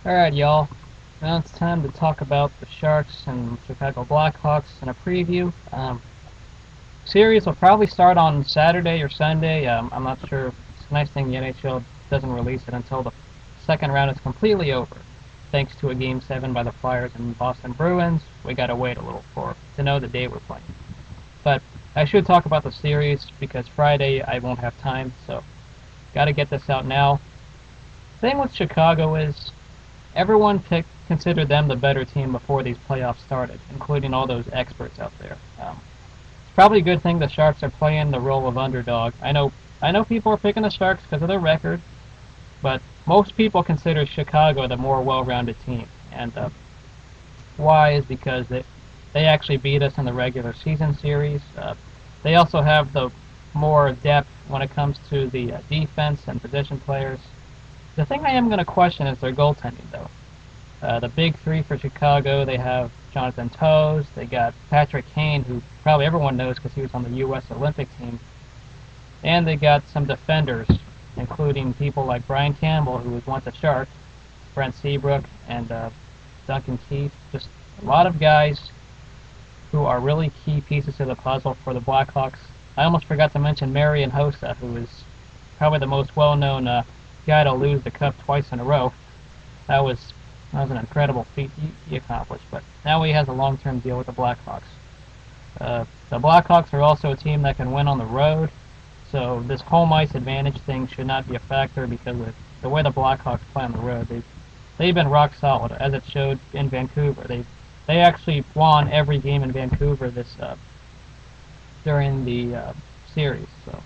Alright, y'all. Now it's time to talk about the Sharks and Chicago Blackhawks in a preview. Series will probably start on Saturday or Sunday. I'm not sure. It's a nice thing the NHL doesn't release it until the second round is completely over. Thanks to a Game 7 by the Flyers and Boston Bruins, we gotta wait a little to know the day we're playing. But I should talk about the series because Friday I won't have time, so gotta get this out now. Thing with Chicago is everyone considered them the better team before these playoffs started, including all those experts out there. It's probably a good thing the Sharks are playing the role of underdog. I know people are picking the Sharks because of their record, but most people consider Chicago the more well-rounded team. And why is because they actually beat us in the regular season series. They also have the more depth when it comes to the defense and position players. The thing I am going to question is their goaltending, though. The big three for Chicago, they have Jonathan Toews, they got Patrick Kane, who probably everyone knows because he was on the U.S. Olympic team, and they got some defenders, including people like Brian Campbell, who was once a Shark, Brent Seabrook, and Duncan Keith. Just a lot of guys who are really key pieces to the puzzle for the Blackhawks. I almost forgot to mention Marian Hossa, who is probably the most well-known guy to lose the cup twice in a row. That was an incredible feat he accomplished, but now he has a long-term deal with the Blackhawks. The Blackhawks are also a team that can win on the road, so this home ice advantage thing should not be a factor because of the way the Blackhawks play on the road. They've been rock solid, as it showed in Vancouver. They actually won every game in Vancouver during the series. So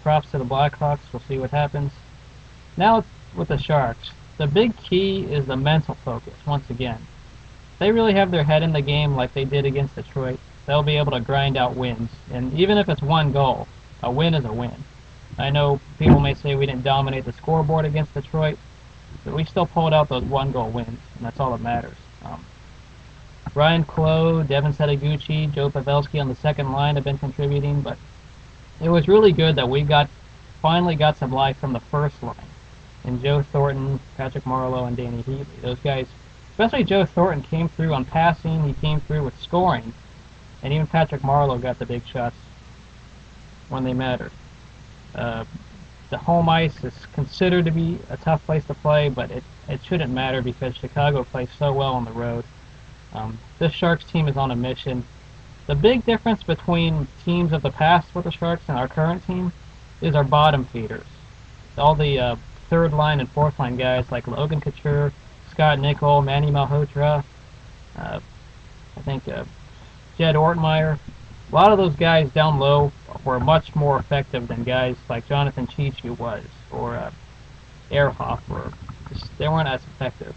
props to the Blackhawks. We'll see what happens. Now with the Sharks, the big key is the mental focus, once again. If they really have their head in the game like they did against Detroit, they'll be able to grind out wins. And even if it's one goal, a win is a win. I know people may say we didn't dominate the scoreboard against Detroit, but we still pulled out those one-goal wins, and that's all that matters. Ryan Clough, Devin Setaguchi, Joe Pavelski on the second line have been contributing, but it was really good that we finally got some life from the first line. And Joe Thornton, Patrick Marleau, and Danny Heatley. Those guys, especially Joe Thornton, came through on passing. He came through with scoring. And even Patrick Marleau got the big shots when they mattered. The home ice is considered to be a tough place to play, but it shouldn't matter because Chicago plays so well on the road. This Sharks team is on a mission. The big difference between teams of the past with the Sharks and our current team is our bottom feeders. All the third line and fourth line guys like Logan Couture, Scott Nickel, Manny Malhotra, I think Jed Ortmeyer. A lot of those guys down low were much more effective than guys like Jonathan Cheechoo was, or Ehrhoff. They weren't as effective.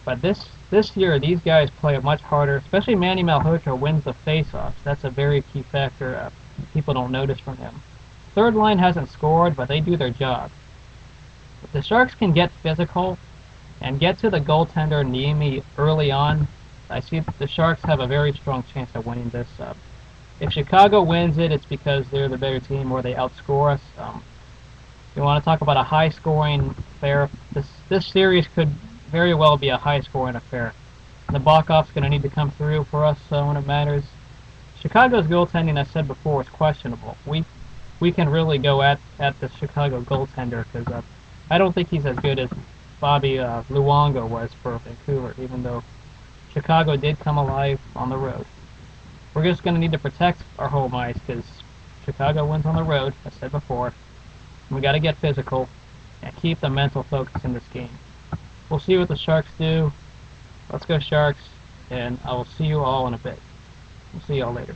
But this year, these guys play much harder, especially Manny Malhotra wins the face-offs. That's a very key factor people don't notice from him. Third line hasn't scored, but they do their job. If the Sharks can get physical and get to the goaltender Niemi early on, I see the Sharks have a very strong chance of winning this. If Chicago wins it, it's because they're the better team or they outscore us. You want to talk about a high-scoring affair? This series could very well be a high-scoring affair. The Blackhawks going to need to come through for us when it matters. Chicago's goaltending, I said before, is questionable. We can really go at the Chicago goaltender because I don't think he's as good as Bobby Luongo was for Vancouver, even though Chicago did come alive on the road. We're just going to need to protect our home ice because Chicago wins on the road, as I said before. We got to get physical and keep the mental focus in this game. We'll see what the Sharks do. Let's go Sharks, and I will see you all in a bit. We'll see y'all later.